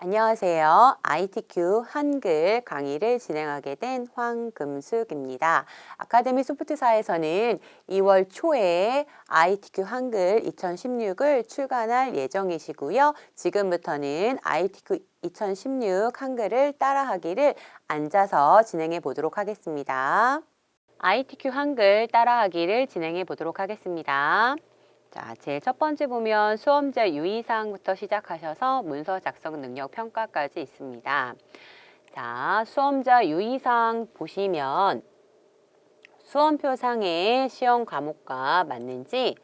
안녕하세요. ITQ 한글 강의를 진행하게 된 황금숙입니다. 아카데미 소프트사에서는 2월 초에 ITQ 한글 2016을 출간할 예정이시고요. 지금부터는 ITQ 2016 한글을 따라하기를 앉아서 진행해 보도록 하겠습니다. ITQ 한글 따라하기를 진행해 보도록 하겠습니다. 자, 제일 첫 번째 보면 수험자 유의사항부터 시작하셔서 문서 작성 능력 평가까지 있습니다. 자, 수험자 유의사항 보시면 수험표상의 시험 과목과 맞는지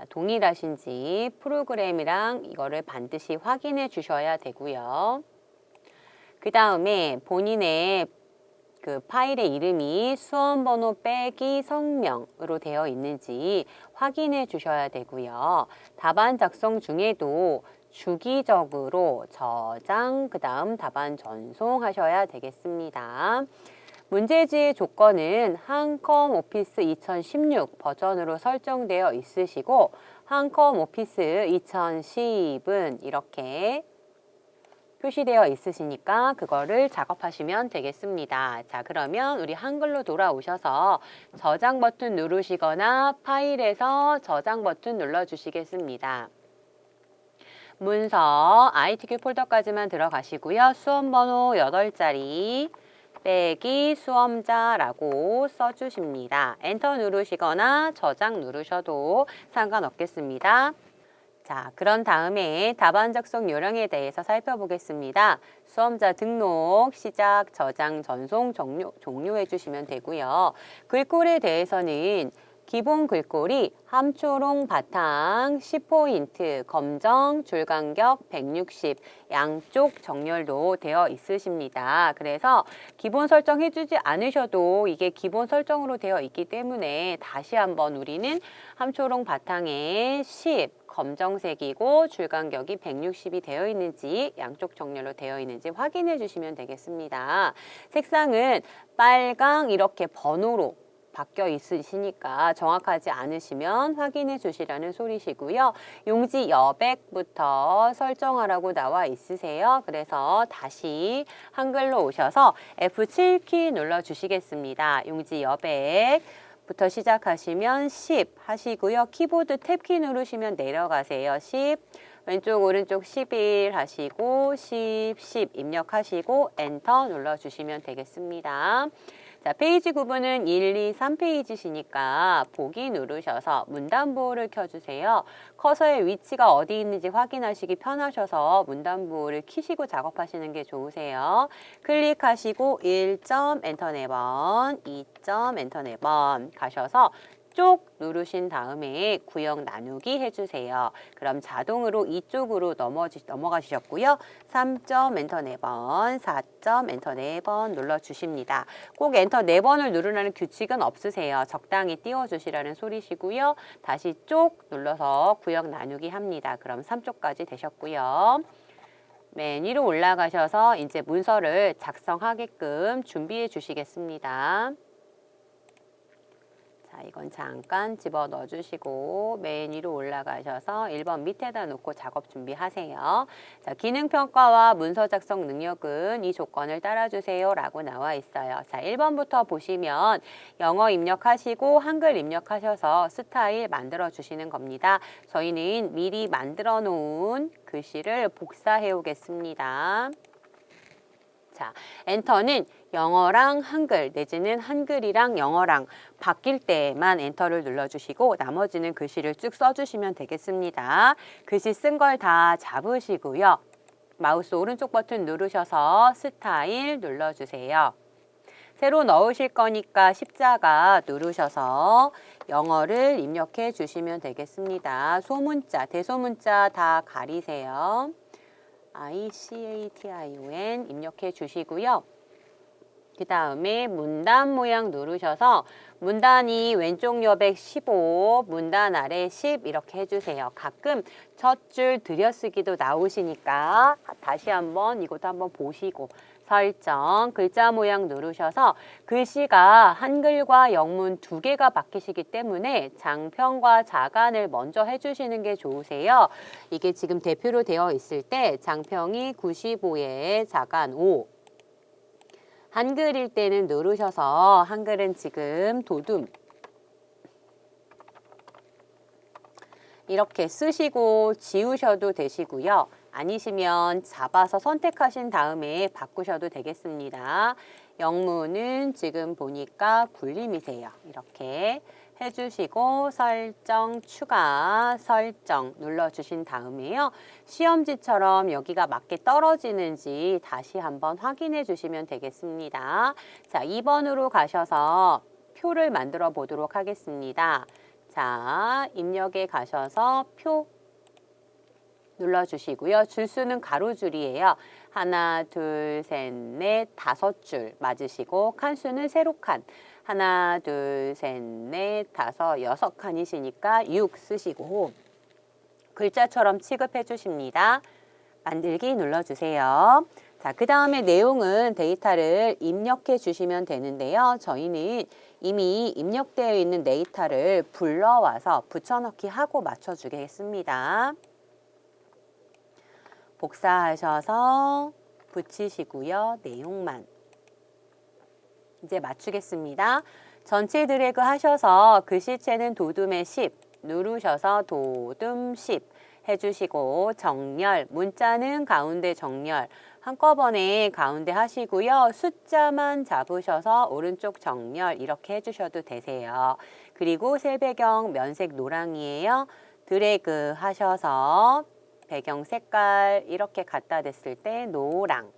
동일하신지 프로그램이랑 이거를 반드시 확인해 주셔야 되고요. 그 다음에 본인의 그 파일의 이름이 수험번호 빼기 성명으로 되어 있는지 확인해 주셔야 되고요. 답안 작성 중에도 주기적으로 저장, 그 다음 답안 전송하셔야 되겠습니다. 문제지의 조건은 한컴 오피스 2016 버전으로 설정되어 있으시고 한컴 오피스 2010은 이렇게 표시되어 있으시니까 그거를 작업하시면 되겠습니다. 자, 그러면 우리 한글로 돌아오셔서 저장 버튼 누르시거나 파일에서 저장 버튼 눌러주시겠습니다. 문서 ITQ 폴더까지만 들어가시고요. 수험번호 8자리 빼기 수험자라고 써주십니다. 엔터 누르시거나 저장 누르셔도 상관없겠습니다. 자, 그런 다음에 답안 작성 요령에 대해서 살펴보겠습니다. 수험자 등록, 시작, 저장, 전송, 종료해 주시면 되고요. 글꼴에 대해서는 기본 글꼴이 함초롱 바탕 10포인트, 검정, 줄간격 160, 양쪽 정렬도 되어 있으십니다. 그래서 기본 설정해 주지 않으셔도 이게 기본 설정으로 되어 있기 때문에 다시 한번 우리는 함초롱 바탕에 10, 검정색이고 줄간격이 160이 되어 있는지 양쪽 정렬로 되어 있는지 확인해 주시면 되겠습니다. 색상은 빨강 이렇게 번호로 바뀌어 있으시니까 정확하지 않으시면 확인해 주시라는 소리시고요. 용지 여백부터 설정하라고 나와 있으세요. 그래서 다시 한글로 오셔서 F7키 눌러 주시겠습니다. 용지 여백 부터 시작하시면 10 하시고요. 키보드 탭키 누르시면 내려가세요. 10, 왼쪽 오른쪽 11 하시고 10, 10 입력하시고 엔터 눌러주시면 되겠습니다. 자, 페이지 구분은 1, 2, 3페이지시니까 보기 누르셔서 문단부호를 켜주세요. 커서의 위치가 어디 있는지 확인하시기 편하셔서 문단부호를 키시고 작업하시는 게 좋으세요. 클릭하시고 1점 엔터 4번, 2점 엔터 4번 가셔서 쪽 누르신 다음에 구역 나누기 해주세요. 그럼 자동으로 이쪽으로 넘어가시셨고요. 3점 엔터 4번, 4점 엔터 4번 눌러주십니다. 꼭 엔터 4번을 누르라는 규칙은 없으세요. 적당히 띄워주시라는 소리시고요. 다시 쪽 눌러서 구역 나누기 합니다. 그럼 3쪽까지 되셨고요. 맨 위로 올라가셔서 이제 문서를 작성하게끔 준비해 주시겠습니다. 자, 이건 잠깐 집어 넣어주시고 맨 위로 올라가셔서 1번 밑에다 놓고 작업 준비하세요. 자, 기능평가와 문서 작성 능력은 이 조건을 따라주세요 라고 나와 있어요. 자, 1번부터 보시면 영어 입력하시고 한글 입력하셔서 스타일 만들어 주시는 겁니다. 저희는 미리 만들어 놓은 글씨를 복사해 오겠습니다. 자, 엔터는 영어랑 한글 내지는 한글이랑 영어랑 바뀔 때만 엔터를 눌러주시고 나머지는 글씨를 쭉 써주시면 되겠습니다. 글씨 쓴 걸 다 잡으시고요. 마우스 오른쪽 버튼 누르셔서 스타일 눌러주세요. 새로 넣으실 거니까 십자가 누르셔서 영어를 입력해 주시면 되겠습니다. 소문자, 대소문자 다 가리세요. ICATION 입력해 주시고요. 그 다음에 문단 모양 누르셔서 문단이 왼쪽 여백 15, 문단 아래 10 이렇게 해주세요. 가끔 첫 줄 들여쓰기도 나오시니까 다시 한번 이것도 한번 보시고 설정, 글자 모양 누르셔서 글씨가 한글과 영문 두 개가 바뀌시기 때문에 장편과 자간을 먼저 해주시는 게 좋으세요. 이게 지금 대표로 되어 있을 때 장평이 95에 자간 5. 한글일 때는 누르셔서 한글은 지금 도둠 이렇게 쓰시고 지우셔도 되시고요. 아니시면 잡아서 선택하신 다음에 바꾸셔도 되겠습니다. 영문은 지금 보니까 굴림이세요. 이렇게 해주시고 설정, 추가, 설정 눌러주신 다음에요. 시험지처럼 여기가 맞게 떨어지는지 다시 한번 확인해 주시면 되겠습니다. 자, 2번으로 가셔서 표를 만들어 보도록 하겠습니다. 자, 입력에 가셔서 표 눌러주시고요. 줄수는 가로줄이에요. 하나, 둘, 셋, 넷, 5줄 맞으시고 칸수는 세로 칸. 하나, 둘, 셋, 넷, 5, 6칸이시니까 6 쓰시고 글자처럼 취급해 주십니다. 만들기 눌러주세요. 자, 그 다음에 내용은 데이터를 입력해 주시면 되는데요. 저희는 이미 입력되어 있는 데이터를 불러와서 붙여넣기 하고 맞춰주겠습니다. 복사하셔서 붙이시고요. 내용만. 이제 맞추겠습니다. 전체 드래그 하셔서 글씨체는 도둠의 10 누르셔서 도둠 10 해주시고 정렬, 문자는 가운데 정렬 한꺼번에 가운데 하시고요. 숫자만 잡으셔서 오른쪽 정렬 이렇게 해주셔도 되세요. 그리고 셀 배경 면색 노랑이에요. 드래그 하셔서 배경 색깔 이렇게 갖다 댔을 때 노랑.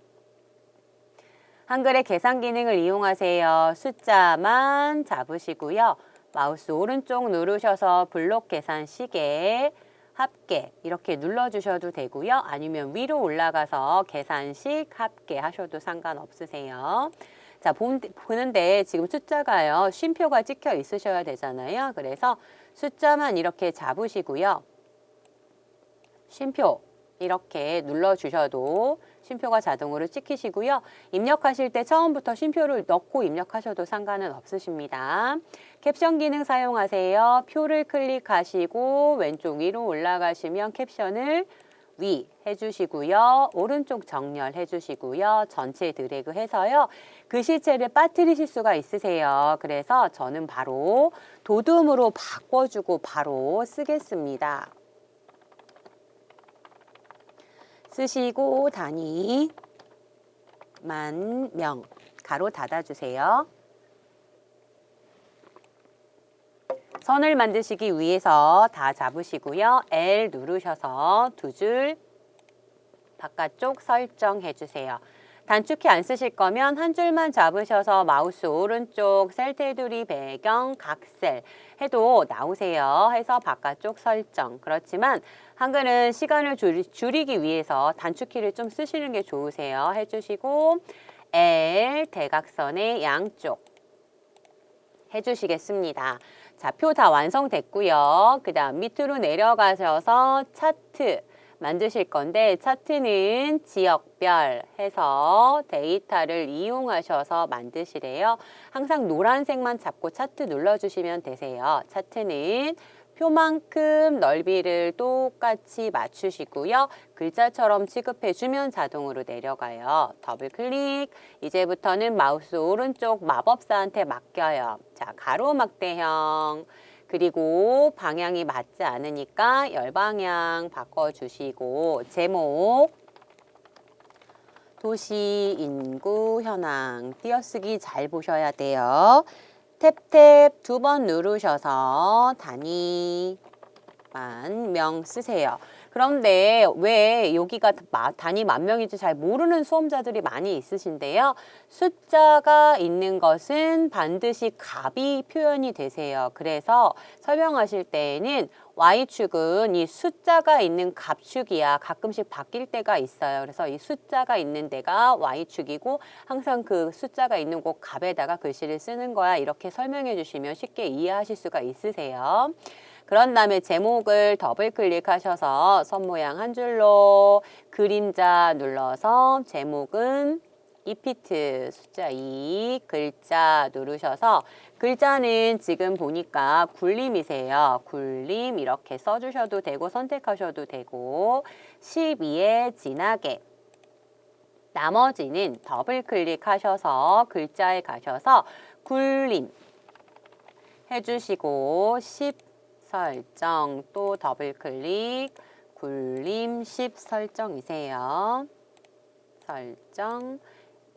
한글의 계산 기능을 이용하세요. 숫자만 잡으시고요. 마우스 오른쪽 누르셔서 블록 계산 시계 합계 이렇게 눌러주셔도 되고요. 아니면 위로 올라가서 계산식 합계 하셔도 상관없으세요. 자, 보는데 지금 숫자가요. 쉼표가 찍혀 있으셔야 되잖아요. 그래서 숫자만 이렇게 잡으시고요. 쉼표 이렇게 눌러주셔도 쉼표가 자동으로 찍히시고요. 입력하실 때 처음부터 쉼표를 넣고 입력하셔도 상관은 없으십니다. 캡션 기능 사용하세요. 표를 클릭하시고 왼쪽 위로 올라가시면 캡션을 위 해주시고요. 오른쪽 정렬 해주시고요. 전체 드래그 해서요. 글씨체를 빠뜨리실 수가 있으세요. 그래서 저는 바로 도둠으로 바꿔주고 바로 쓰겠습니다. 쓰시고 단위 만 명 가로 닫아주세요. 선을 만드시기 위해서 다 잡으시고요. L 누르셔서 2줄 바깥쪽 설정해 주세요. 단축키 안 쓰실 거면 한 줄만 잡으셔서 마우스 오른쪽 셀 테두리 배경 각셀 해도 나오세요. 해서 바깥쪽 설정. 그렇지만 한글은 시간을 줄이기 위해서 단축키를 좀 쓰시는 게 좋으세요. 해주시고 L 대각선의 양쪽 해주시겠습니다. 자, 표 다 완성됐고요. 그 다음 밑으로 내려가셔서 차트 만드실 건데 차트는 지역별 해서 데이터를 이용하셔서 만드시래요. 항상 노란색만 잡고 차트 눌러주시면 되세요. 차트는 표만큼 넓이를 똑같이 맞추시고요. 글자처럼 취급해주면 자동으로 내려가요. 더블 클릭. 이제부터는 마우스 오른쪽 마법사한테 맡겨요. 자, 가로막대형. 그리고 방향이 맞지 않으니까 열방향 바꿔주시고 제목 도시 인구 현황 띄어쓰기 잘 보셔야 돼요. 탭탭 2번 누르셔서 단위 만 명 쓰세요. 그런데 왜 여기가 단위 만 명인지 잘 모르는 수험자들이 많이 있으신데요. 숫자가 있는 것은 반드시 값이 표현이 되세요. 그래서 설명하실 때에는 Y축은 이 숫자가 있는 값축이야. 가끔씩 바뀔 때가 있어요. 그래서 이 숫자가 있는 데가 Y축이고 항상 그 숫자가 있는 곳 값에다가 글씨를 쓰는 거야. 이렇게 설명해 주시면 쉽게 이해하실 수가 있으세요. 그런 다음에 제목을 더블 클릭하셔서 선 모양 한 줄로 그림자 눌러서 제목은 이피트 숫자 2 글자 누르셔서 글자는 지금 보니까 굴림이세요. 굴림 이렇게 써주셔도 되고 선택하셔도 되고 12에 진하게 나머지는 더블 클릭하셔서 글자에 가셔서 굴림 해주시고 10 설정 또 더블 클릭 굴림 10 설정이세요. 설정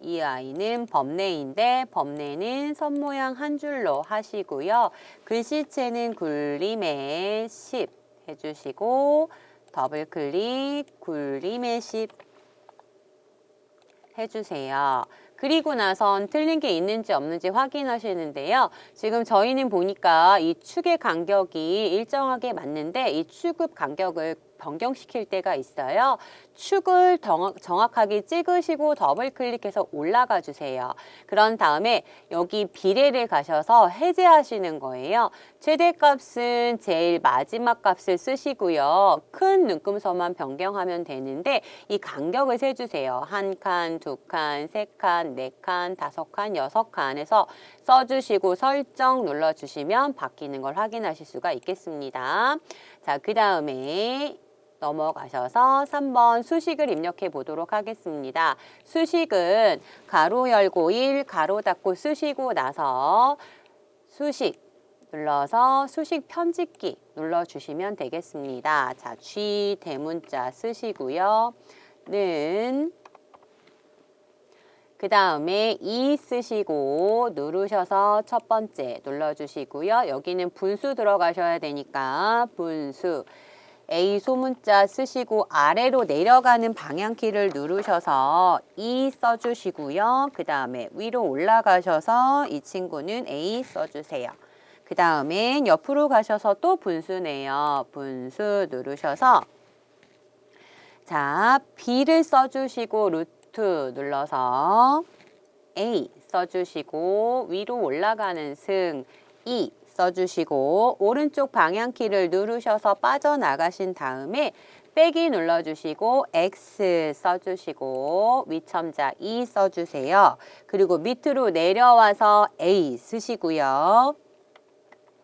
이 아이는 법내인데 법내는 선 모양 한 줄로 하시고요. 글씨체는 굴림에 10 해주시고 더블 클릭 굴림에 10 해주세요. 그리고 나선 틀린 게 있는지 없는지 확인하시는데요. 지금 저희는 보니까 이 축의 간격이 일정하게 맞는데 이 축의 간격을 변경시킬 때가 있어요. 축을 정확하게 찍으시고 더블 클릭해서 올라가 주세요. 그런 다음에 여기 비례를 가셔서 해제하시는 거예요. 최대값은 제일 마지막 값을 쓰시고요. 큰 눈금서만 변경하면 되는데 이 간격을 세주세요. 한 칸, 두 칸, 세 칸, 네 칸, 다섯 칸, 여섯 칸에서 써주시고 설정 눌러주시면 바뀌는 걸 확인하실 수가 있겠습니다. 자, 그 다음에 넘어가셔서 3번 수식을 입력해 보도록 하겠습니다. 수식은 가로 열고 1, 가로 닫고 쓰시고 나서 수식 눌러서 수식 편집기 눌러주시면 되겠습니다. 자, G 대문자 쓰시고요. 는 그 다음에 2 쓰시고 누르셔서 첫 번째 눌러주시고요. 여기는 분수 들어가셔야 되니까 분수 A 소문자 쓰시고 아래로 내려가는 방향키를 누르셔서 E 써주시고요. 그 다음에 위로 올라가셔서 이 친구는 A 써주세요. 그 다음에 옆으로 가셔서 또 분수네요. 분수 누르셔서 자 B를 써주시고 루트 눌러서 A 써주시고 위로 올라가는 승 E 써주시고 오른쪽 방향키를 누르셔서 빠져나가신 다음에 빼기 눌러주시고 X 써주시고 위첨자 E 써주세요. 그리고 밑으로 내려와서 A 쓰시고요.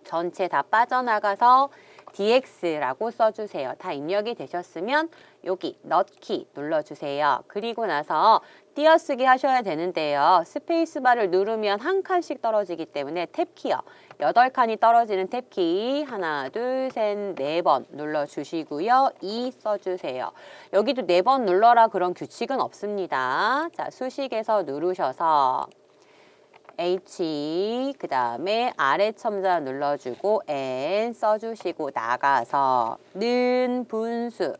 전체 다 빠져나가서 DX라고 써주세요. 다 입력이 되셨으면 여기 넣기 눌러주세요. 그리고 나서 띄어쓰기 하셔야 되는데요. 스페이스바를 누르면 한 칸씩 떨어지기 때문에 탭키요. 8칸이 떨어지는 탭키 하나, 둘, 셋, 4번 눌러주시고요. 2 써주세요. 여기도 4번 눌러라 그런 규칙은 없습니다. 자, 수식에서 누르셔서 H 그 다음에 아래 첨자 눌러주고 N 써주시고 나가서 는 분수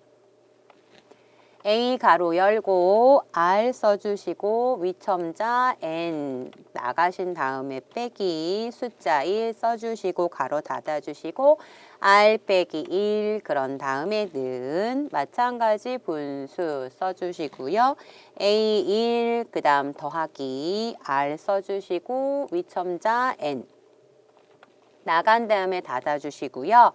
A 가로 열고 R 써주시고 위첨자 N 나가신 다음에 빼기 숫자 1 써주시고 가로 닫아주시고 R 빼기 1 그런 다음에 는 마찬가지 분수 써주시고요. A1 그 다음 더하기 R 써주시고 위첨자 N 나간 다음에 닫아주시고요.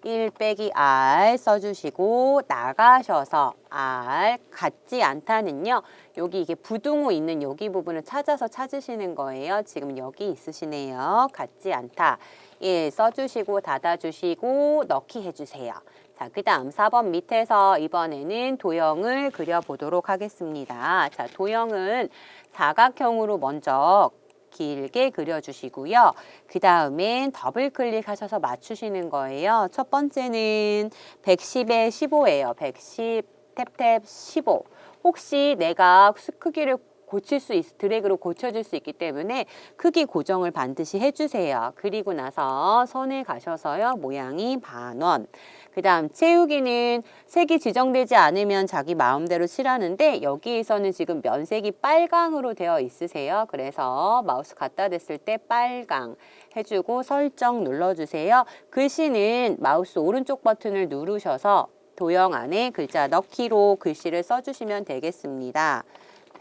1 빼기 R 써주시고 나가셔서 R 같지 않다는요. 여기 이게 부등호 있는 여기 부분을 찾아서 찾으시는 거예요. 지금 여기 있으시네요. 같지 않다. 1 써주시고 닫아주시고 넣기 해주세요. 자, 그 다음 4번 밑에서 이번에는 도형을 그려보도록 하겠습니다. 자, 도형은 사각형으로 먼저 길게 그려주시고요. 그 다음엔 더블 클릭하셔서 맞추시는 거예요. 첫 번째는 110에 15예요. 110 탭탭 15. 혹시 내가 크기를 고칠 수 드래그로 고쳐줄 수 있기 때문에 크기 고정을 반드시 해주세요. 그리고 나서 선에 가셔서요. 모양이 반원. 그 다음 채우기는 색이 지정되지 않으면 자기 마음대로 칠하는데 여기에서는 지금 면색이 빨강으로 되어 있으세요. 그래서 마우스 갖다 댔을 때 빨강 해주고 설정 눌러주세요. 글씨는 마우스 오른쪽 버튼을 누르셔서 도형 안에 글자 넣기로 글씨를 써주시면 되겠습니다.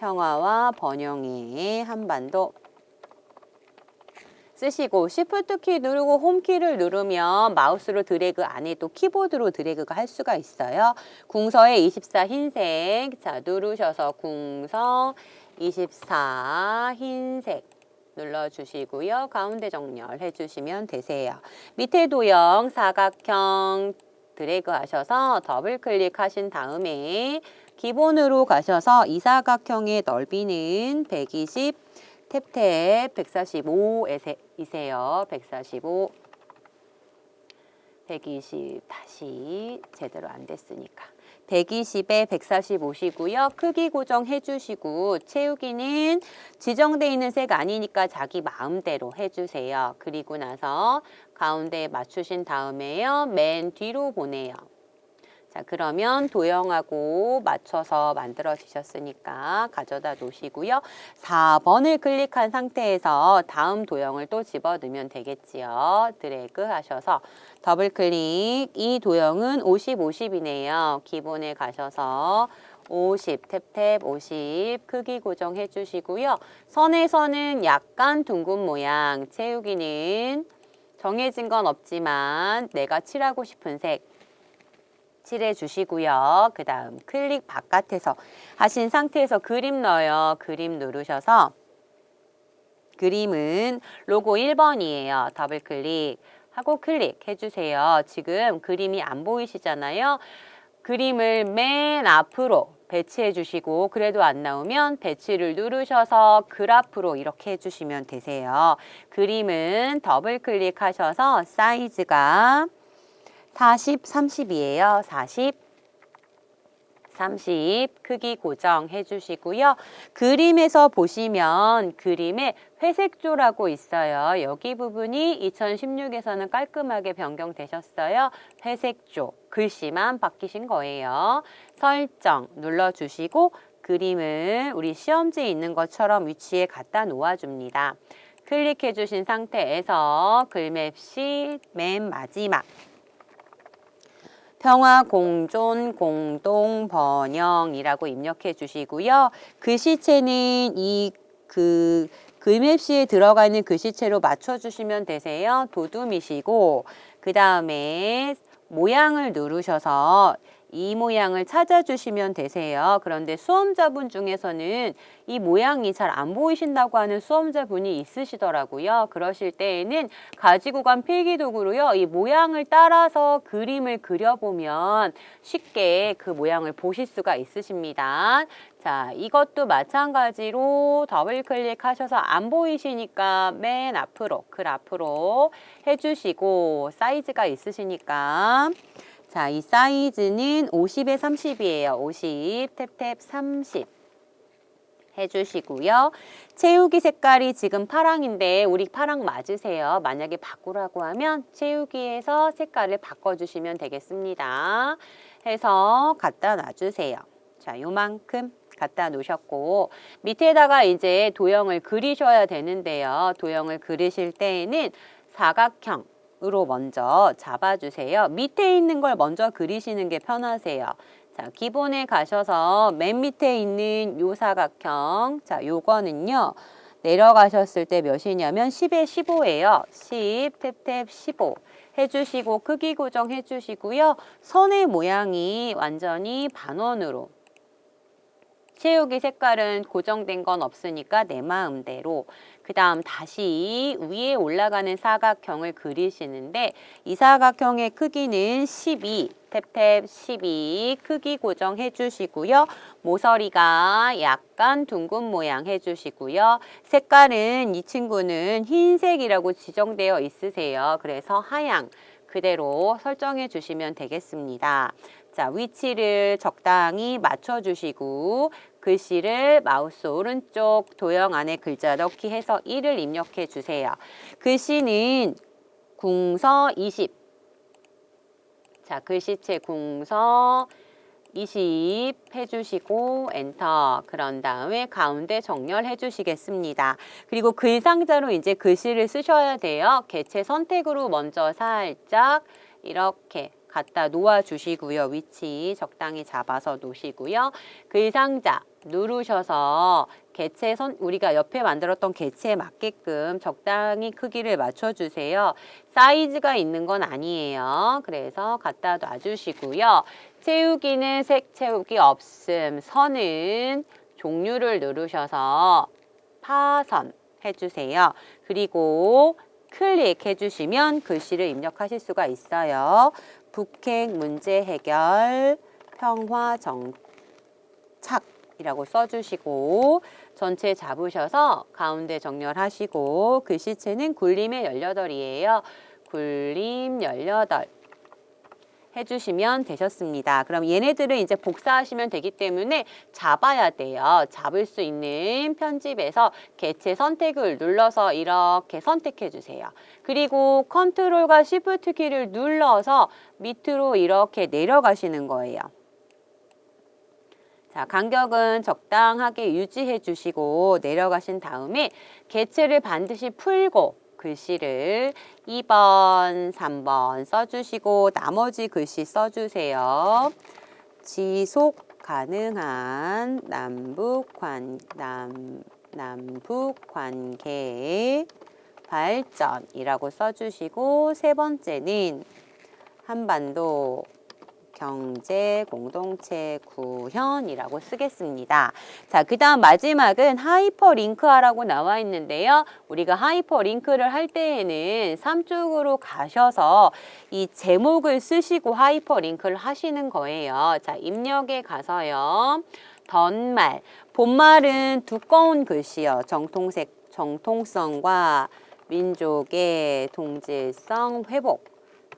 평화와 번영의 한반도 쓰시고 Shift 키 누르고 홈 키를 누르면 마우스로 드래그 안 해도 키보드로 드래그가 할 수가 있어요. 궁서에 24 흰색 자 누르셔서 궁서 24 흰색 눌러주시고요. 가운데 정렬해 주시면 되세요. 밑에 도형 사각형 드래그 하셔서 더블 클릭하신 다음에 기본으로 가셔서 이 사각형의 넓이는 120 탭탭 145이세요. 145 120 다시 제대로 안 됐으니까 120에 140 오시고요. 크기 고정해 주시고 채우기는 지정되어 있는 색 아니니까 자기 마음대로 해주세요. 그리고 나서 가운데에 맞추신 다음에요. 맨 뒤로 보내요. 자, 그러면 도형하고 맞춰서 만들어지셨으니까 가져다 놓으시고요. 4번을 클릭한 상태에서 다음 도형을 또 집어넣으면 되겠지요. 드래그 하셔서 더블 클릭. 이 도형은 50, 50이네요. 기본에 가셔서 50, 탭탭 50 크기 고정해 주시고요. 선에서는 약간 둥근 모양, 채우기는 정해진 건 없지만 내가 칠하고 싶은 색 칠해 주시고요. 그 다음 클릭 바깥에서 하신 상태에서 그림 넣어요. 그림 누르셔서 그림은 로고 1번이에요. 더블 클릭 하고 클릭해 주세요. 지금 그림이 안 보이시잖아요. 그림을 맨 앞으로 배치해 주시고 그래도 안 나오면 배치를 누르셔서 그래프로 이렇게 해주시면 되세요. 그림은 더블 클릭하셔서 사이즈가 40, 30이에요. 40, 30 크기 고정해 주시고요. 그림에서 보시면 그림에 회색조라고 있어요. 여기 부분이 2016에서는 깔끔하게 변경되셨어요. 회색조, 글씨만 바뀌신 거예요. 설정 눌러주시고 그림을 우리 시험지에 있는 것처럼 위치에 갖다 놓아줍니다. 클릭해 주신 상태에서 글맵시 맨 마지막 평화, 공존, 공동, 번영이라고 입력해 주시고요. 글씨체는 글맵시에 들어가 있는 글씨체로 맞춰주시면 되세요. 도둠이시고 그 다음에 모양을 누르셔서 이 모양을 찾아주시면 되세요. 그런데 수험자분 중에서는 이 모양이 잘 안 보이신다고 하는 수험자분이 있으시더라고요. 그러실 때에는 가지고 간 필기도구로요. 이 모양을 따라서 그림을 그려보면 쉽게 그 모양을 보실 수가 있으십니다. 자, 이것도 마찬가지로 더블 클릭하셔서 안 보이시니까 맨 앞으로, 글 앞으로 해주시고 사이즈가 있으시니까 자, 이 사이즈는 50에 30이에요. 50, 탭탭 30 해주시고요. 채우기 색깔이 지금 파랑인데 우리 파랑 맞으세요. 만약에 바꾸라고 하면 채우기에서 색깔을 바꿔주시면 되겠습니다. 해서 갖다 놔주세요. 자, 요만큼 갖다 놓으셨고 밑에다가 이제 도형을 그리셔야 되는데요. 도형을 그리실 때에는 사각형 으로 먼저 잡아주세요. 밑에 있는 걸 먼저 그리시는 게 편하세요. 자, 기본에 가셔서 맨 밑에 있는 요 사각형, 자, 요거는요 내려가셨을 때 몇이냐면 10에 15예요. 10, 탭탭 15 해주시고 크기 고정 해주시고요. 선의 모양이 완전히 반원으로 채우기 색깔은 고정된 건 없으니까 내 마음대로 그 다음 다시 위에 올라가는 사각형을 그리시는데 이 사각형의 크기는 12 탭탭 12 크기 고정해 주시고요. 모서리가 약간 둥근 모양 해주시고요. 색깔은 이 친구는 흰색이라고 지정되어 있으세요. 그래서 하양 그대로 설정해 주시면 되겠습니다. 자, 위치를 적당히 맞춰주시고 글씨를 마우스 오른쪽 도형 안에 글자 넣기 해서 1을 입력해 주세요. 글씨는 궁서 20. 자, 글씨체 궁서 20 해주시고 엔터. 그런 다음에 가운데 정렬해 주시겠습니다. 그리고 글상자로 이제 글씨를 쓰셔야 돼요. 개체 선택으로 먼저 살짝 이렇게 갖다 놓아 주시고요. 위치 적당히 잡아서 놓으시고요. 글상자 누르셔서 우리가 옆에 만들었던 개체에 맞게끔 적당히 크기를 맞춰주세요. 사이즈가 있는 건 아니에요. 그래서 갖다 놔주시고요. 채우기는 색 채우기 없음. 선은 종류를 누르셔서 파선 해주세요. 그리고 클릭해 주시면 글씨를 입력하실 수가 있어요. 북핵 문제 해결 평화 정착이라고 써주시고 전체 잡으셔서 가운데 정렬하시고 글씨체는 굴림의 18이에요. 굴림 18 해주시면 되셨습니다. 그럼 얘네들은 이제 복사하시면 되기 때문에 잡아야 돼요. 잡을 수 있는 편집에서 개체 선택을 눌러서 이렇게 선택해 주세요. 그리고 컨트롤과 시프트 키를 눌러서 밑으로 이렇게 내려가시는 거예요. 자, 간격은 적당하게 유지해 주시고 내려가신 다음에 개체를 반드시 풀고 글씨를 2번, 3번 써주시고 나머지 글씨 써주세요. 지속 가능한 남북 관계 발전이라고 써주시고 세 번째는 한반도 경제 공동체 구현이라고 쓰겠습니다. 자, 그 다음 마지막은 하이퍼링크하라고 나와 있는데요. 우리가 하이퍼링크를 할 때에는 3쪽으로 가셔서 이 제목을 쓰시고 하이퍼링크를 하시는 거예요. 자, 입력에 가서요. 덧말, 본말은 두꺼운 글씨요. 정통성과 민족의 동질성 회복.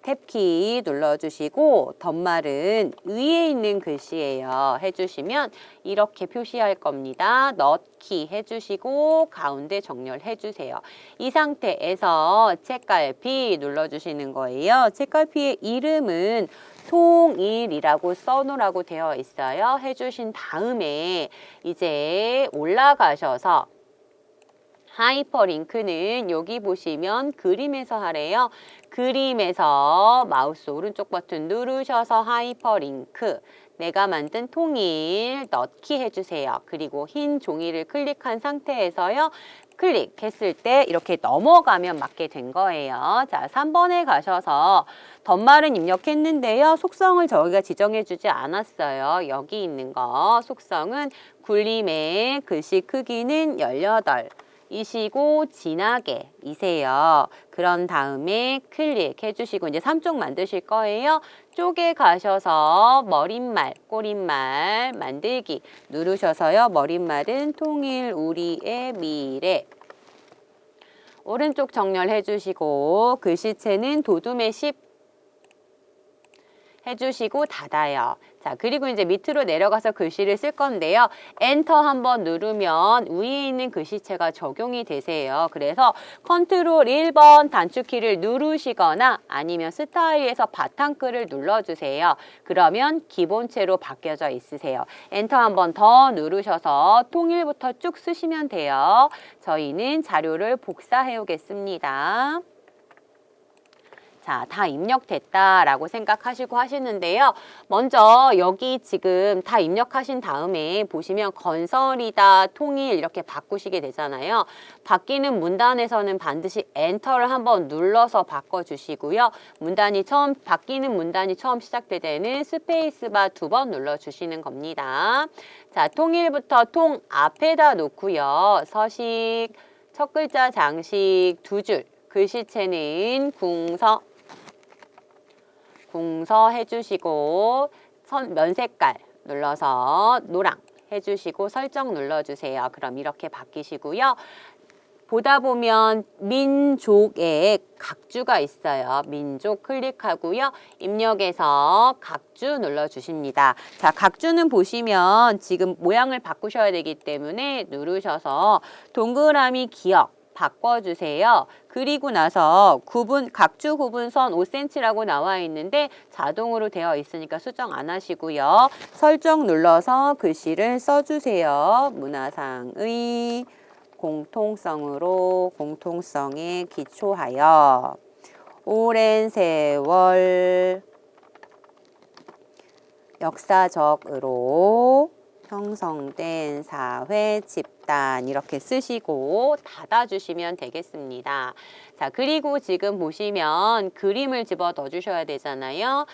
탭키 눌러주시고 덧말은 위에 있는 글씨예요. 해주시면 이렇게 표시할 겁니다. 넣기 해주시고 가운데 정렬해주세요. 이 상태에서 책갈피 눌러주시는 거예요. 책갈피의 이름은 통일이라고 써놓으라고 되어 있어요. 해주신 다음에 이제 올라가셔서 하이퍼링크는 여기 보시면 그림에서 하래요. 그림에서 마우스 오른쪽 버튼 누르셔서 하이퍼링크 내가 만든 통일 넣기 해주세요. 그리고 흰 종이를 클릭한 상태에서요. 클릭했을 때 이렇게 넘어가면 맞게 된 거예요. 자, 3번에 가셔서 덧말은 입력했는데요. 속성을 저희가 지정해 주지 않았어요. 여기 있는 거 속성은 굴림의 글씨 크기는 18 이시고 진하게 이세요. 그런 다음에 클릭해 주시고 이제 3쪽 만드실 거예요. 쪽에 가셔서 머릿말, 꼬릿말 만들기 누르셔서요. 머릿말은 통일 우리의 미래. 오른쪽 정렬해 주시고 글씨체는 도둠의 10 해주시고 닫아요. 자, 그리고 이제 밑으로 내려가서 글씨를 쓸 건데요. 엔터 한번 누르면 위에 있는 글씨체가 적용이 되세요. 그래서 컨트롤 1번 단축키를 누르시거나 아니면 스타일에서 바탕글을 눌러주세요. 그러면 기본체로 바뀌어져 있으세요. 엔터 한번 더 누르셔서 통일부터 쭉 쓰시면 돼요. 저희는 자료를 복사해 오겠습니다. 자, 다 입력됐다라고 생각하시고 하시는데요. 먼저 여기 지금 다 입력하신 다음에 보시면 건설이다, 통일 이렇게 바꾸시게 되잖아요. 바뀌는 문단에서는 반드시 엔터를 한번 눌러서 바꿔주시고요. 바뀌는 문단이 처음 시작될 때는 스페이스바 2번 눌러주시는 겁니다. 자, 통일부터 통 앞에다 놓고요. 서식, 첫 글자 장식 2줄, 글씨체는 궁서 해주시고 면 색깔 눌러서 노랑 해주시고 설정 눌러주세요. 그럼 이렇게 바뀌시고요. 보다 보면 민족에 각주가 있어요. 민족 클릭하고요. 입력에서 각주 눌러주십니다. 자, 각주는 보시면 지금 모양을 바꾸셔야 되기 때문에 누르셔서 동그라미 기억 바꿔주세요. 그리고 나서 각주 구분선 5cm라고 나와 있는데 자동으로 되어 있으니까 수정 안 하시고요. 설정 눌러서 글씨를 써주세요. 문화상의 공통성에 기초하여 오랜 세월 역사적으로 형성된 사회 집단 이렇게 쓰시고 닫아주시면 되겠습니다. 자, 그리고 지금 보시면 그림을 집어 넣어주셔야 되잖아요.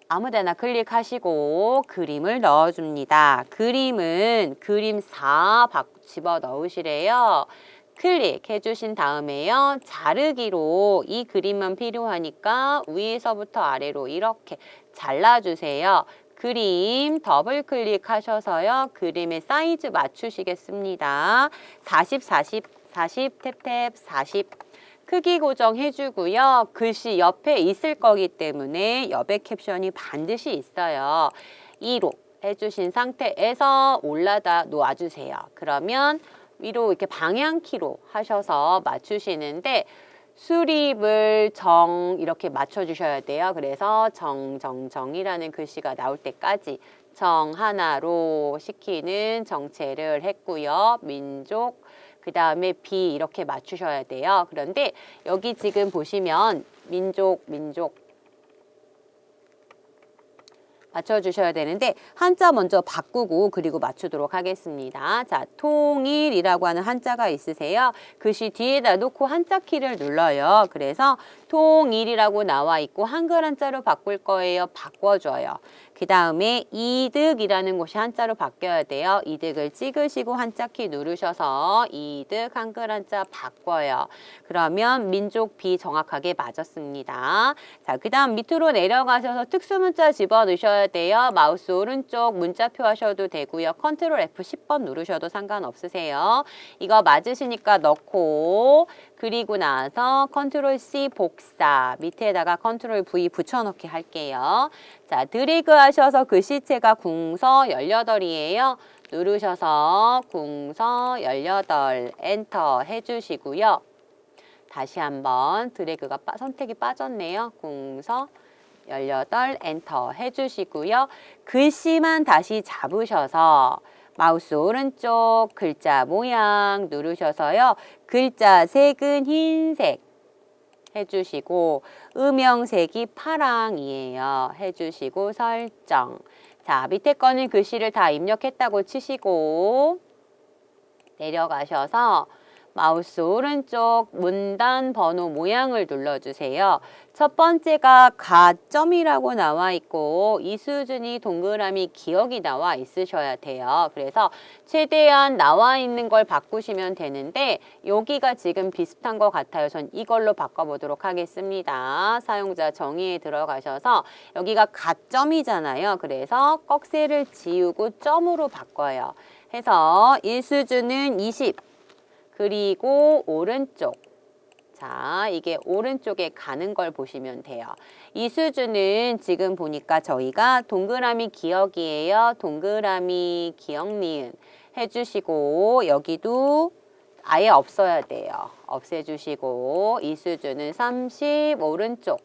아무데나 클릭하시고 그림을 넣어줍니다. 그림은 그림 4 집어 넣으시래요. 클릭해 주신 다음에요. 자르기로 이 그림만 필요하니까 위에서부터 아래로 이렇게 잘라주세요. 그림 더블 클릭하셔서요. 그림의 사이즈 맞추시겠습니다. 40, 40, 40, 탭탭, 40. 크기 고정해주고요. 글씨 옆에 있을 거기 때문에 여백 캡션이 반드시 있어요. 2로 해주신 상태에서 올라다 놓아주세요. 그러면 위로 이렇게 방향키로 하셔서 맞추시는데 수립을 이렇게 맞춰주셔야 돼요. 그래서 정이라는 글씨가 나올 때까지 정 하나로 시키는 정체를 했고요. 민족, 그 다음에 비 이렇게 맞추셔야 돼요. 그런데 여기 지금 보시면 민족 맞춰주셔야 되는데 한자 먼저 바꾸고 그리고 맞추도록 하겠습니다. 자, 통일이라고 하는 한자가 있으세요? 글씨 뒤에다 놓고 한자 키를 눌러요. 그래서 통일이라고 나와 있고 한글 한자로 바꿀 거예요. 바꿔줘요. 그 다음에 이득이라는 곳이 한자로 바뀌어야 돼요. 이득을 찍으시고 한자 키 누르셔서 이득 한글 한자 바꿔요. 그러면 민족 비 정확하게 맞았습니다. 자, 그 다음 밑으로 내려가셔서 특수문자 집어넣으셔야 돼요. 마우스 오른쪽 문자표 하셔도 되고요. 컨트롤 F 10번 누르셔도 상관없으세요. 이거 맞으시니까 넣고 그리고 나서 컨트롤 C 복사 밑에다가 컨트롤 V 붙여넣기 할게요. 자, 드래그 하셔서 글씨체가 궁서 18이에요. 누르셔서 궁서 18 엔터 해주시고요. 다시 한번 드래그가 선택이 빠졌네요. 궁서 18 엔터 해주시고요. 글씨만 다시 잡으셔서 마우스 오른쪽 글자 모양 누르셔서요. 글자 색은 흰색 해주시고 음영색이 파랑이에요. 해주시고 설정. 자, 밑에 거는 글씨를 다 입력했다고 치시고 내려가셔서 마우스 오른쪽 문단 번호 모양을 눌러주세요. 첫 번째가 가점이라고 나와 있고 이 수준이 동그라미 기억이 나와 있으셔야 돼요. 그래서 최대한 나와 있는 걸 바꾸시면 되는데 여기가 지금 비슷한 것 같아요. 전 이걸로 바꿔보도록 하겠습니다. 사용자 정의에 들어가셔서 여기가 가점이잖아요. 그래서 꺽쇠를 지우고 점으로 바꿔요. 해서 1수준은 20 그리고 오른쪽. 자, 이게 오른쪽에 가는 걸 보시면 돼요. 이 수준은 지금 보니까 저희가 동그라미 기억이에요. 동그라미 기억 니은 해주시고 여기도 아예 없어야 돼요. 없애주시고 이 수준은 30 오른쪽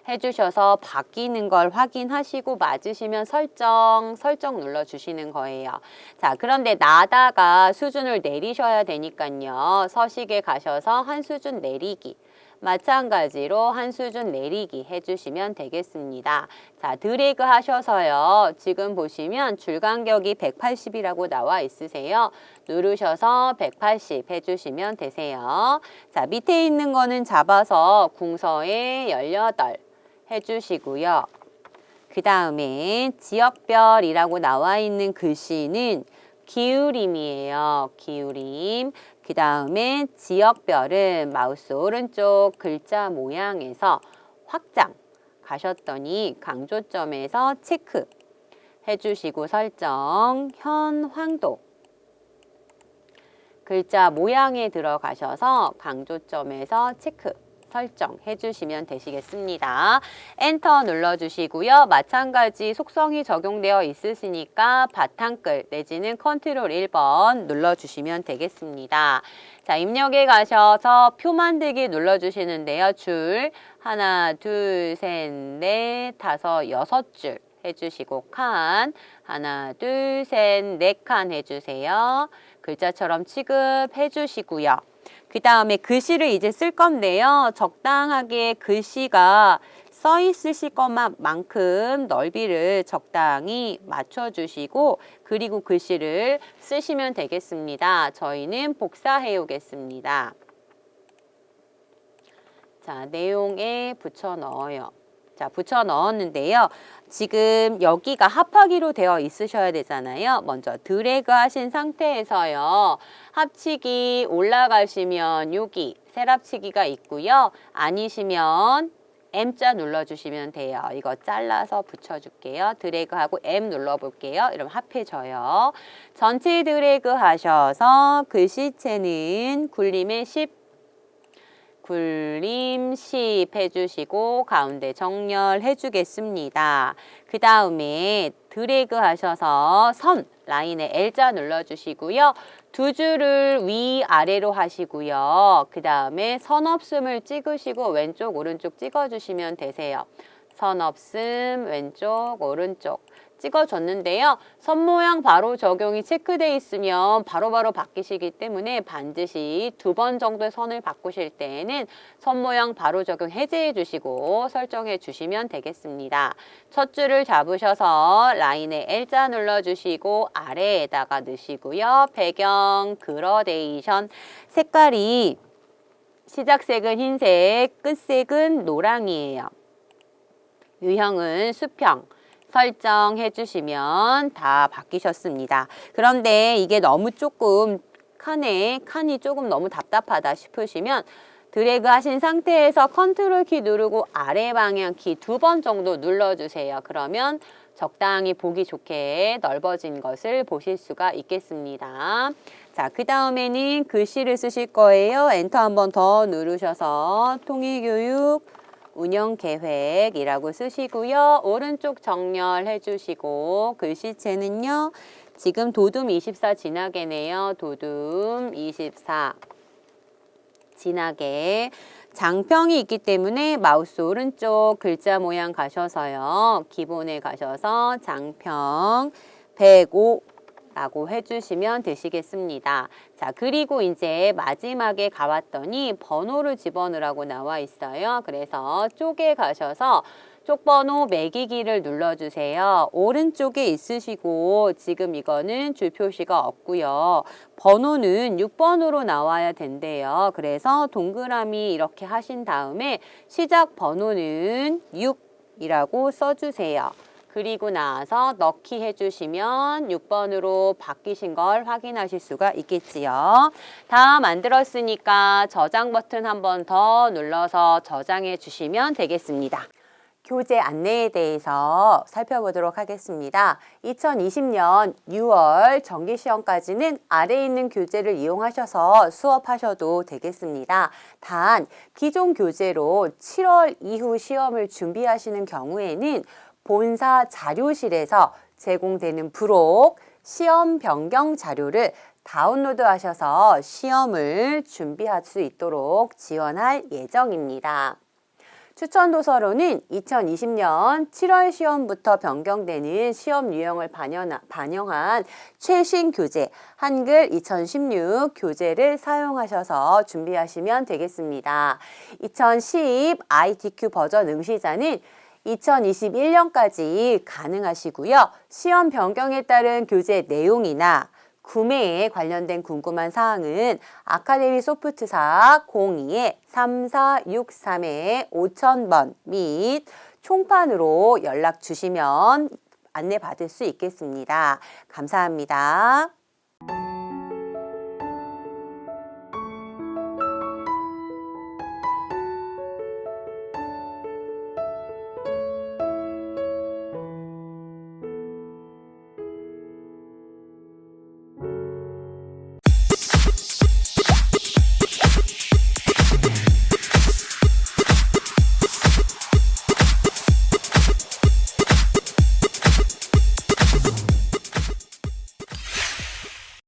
해주셔서 바뀌는 걸 확인하시고 맞으시면 설정 눌러주시는 거예요. 자, 그런데 나다가 수준을 내리셔야 되니까요. 서식에 가셔서 한 수준 내리기. 마찬가지로 한 수준 내리기 해주시면 되겠습니다. 자, 드래그 하셔서요. 지금 보시면 줄간격이 180이라고 나와 있으세요. 누르셔서 180 해주시면 되세요. 자, 밑에 있는 거는 잡아서 궁서에 18 해주시고요. 그 다음에 지역별이라고 나와 있는 글씨는 기울임이에요. 기울임. 그 다음에 지역별은 마우스 오른쪽 글자 모양에서 확장 가셨더니 강조점에서 체크 해주시고 설정 현황도 글자 모양에 들어가셔서 강조점에서 체크 설정해 주시면 되시겠습니다. 엔터 눌러주시고요. 마찬가지 속성이 적용되어 있으시니까 바탕글 내지는 컨트롤 1번 눌러주시면 되겠습니다. 자, 입력에 가셔서 표 만들기 눌러주시는데요. 줄 하나, 둘, 셋, 넷, 다섯, 6줄 해주시고 칸 하나, 둘, 셋, 4칸 해주세요. 글자처럼 취급해 주시고요. 그 다음에 글씨를 이제 쓸 건데요. 적당하게 글씨가 써 있으실 것만큼 넓이를 적당히 맞춰주시고 그리고 글씨를 쓰시면 되겠습니다. 저희는 복사해 오겠습니다. 자, 내용에 붙여 넣어요. 자, 붙여 넣었는데요. 지금 여기가 합하기로 되어 있으셔야 되잖아요. 먼저 드래그 하신 상태에서요. 합치기 올라가시면 여기 셀합치기가 있고요. 아니시면 M자 눌러주시면 돼요. 이거 잘라서 붙여줄게요. 드래그하고 M 눌러볼게요. 이러면 합해져요. 전체 드래그 하셔서 글씨체는 굴림의 10, 굴림 10 해주시고 가운데 정렬해 주겠습니다. 그 다음에 드래그 하셔서 선 라인에 L자 눌러주시고요. 두 줄을 위아래로 하시고요. 그 다음에 선 없음을 찍으시고 왼쪽 오른쪽 찍어주시면 되세요. 선 없음 왼쪽 오른쪽 찍어줬는데요. 선 모양 바로 적용이 체크돼 있으면 바로바로 바뀌시기 때문에 반드시 2번 정도의 선을 바꾸실 때에는 선 모양 바로 적용 해제해 주시고 설정해 주시면 되겠습니다. 첫 줄을 잡으셔서 라인에 L자 눌러주시고 아래에다가 넣으시고요. 배경 그라데이션 색깔이 시작색은 흰색, 끝색은 노랑이에요. 유형은 수평. 설정해 주시면 다 바뀌셨습니다. 그런데 이게 너무 조금 칸이 조금 너무 답답하다 싶으시면 드래그 하신 상태에서 컨트롤 키 누르고 아래 방향 키 2번 정도 눌러주세요. 그러면 적당히 보기 좋게 넓어진 것을 보실 수가 있겠습니다. 자, 그 다음에는 글씨를 쓰실 거예요. 엔터 한 번 더 누르셔서 통일교육 운영계획이라고 쓰시고요. 오른쪽 정렬해 주시고 글씨체는요. 지금 도둠 24 진하게네요. 도둠 24 진하게 장평이 있기 때문에 마우스 오른쪽 글자 모양 가셔서요. 기본에 가셔서 장평 105 라고 해주시면 되시겠습니다. 자, 그리고 이제 마지막에 가봤더니 번호를 집어넣으라고 나와 있어요. 그래서 쪽에 가셔서 쪽번호 매기기를 눌러주세요. 오른쪽에 있으시고 지금 이거는 줄 표시가 없고요. 번호는 6번으로 나와야 된대요. 그래서 동그라미 이렇게 하신 다음에 시작 번호는 6이라고 써주세요. 그리고 나서 넣기 해주시면 6번으로 바뀌신 걸 확인하실 수가 있겠지요. 다 만들었으니까 저장 버튼 한 번 더 눌러서 저장해 주시면 되겠습니다. 교재 안내에 대해서 살펴보도록 하겠습니다. 2020년 6월 정기시험까지는 아래에 있는 교재를 이용하셔서 수업하셔도 되겠습니다. 단 기존 교재로 7월 이후 시험을 준비하시는 경우에는 본사 자료실에서 제공되는 부록, 시험 변경 자료를 다운로드 하셔서 시험을 준비할 수 있도록 지원할 예정입니다. 추천 도서로는 2020년 7월 시험부터 변경되는 시험 유형을 반영한 최신 교재 한글 2016 교재를 사용하셔서 준비하시면 되겠습니다. 2010 ITQ 버전 응시자는 2021년까지 가능하시고요. 시험 변경에 따른 교재 내용이나 구매에 관련된 궁금한 사항은 아카데미 소프트사 02-3463-5000번 및 총판으로 연락 주시면 안내 받을 수 있겠습니다. 감사합니다.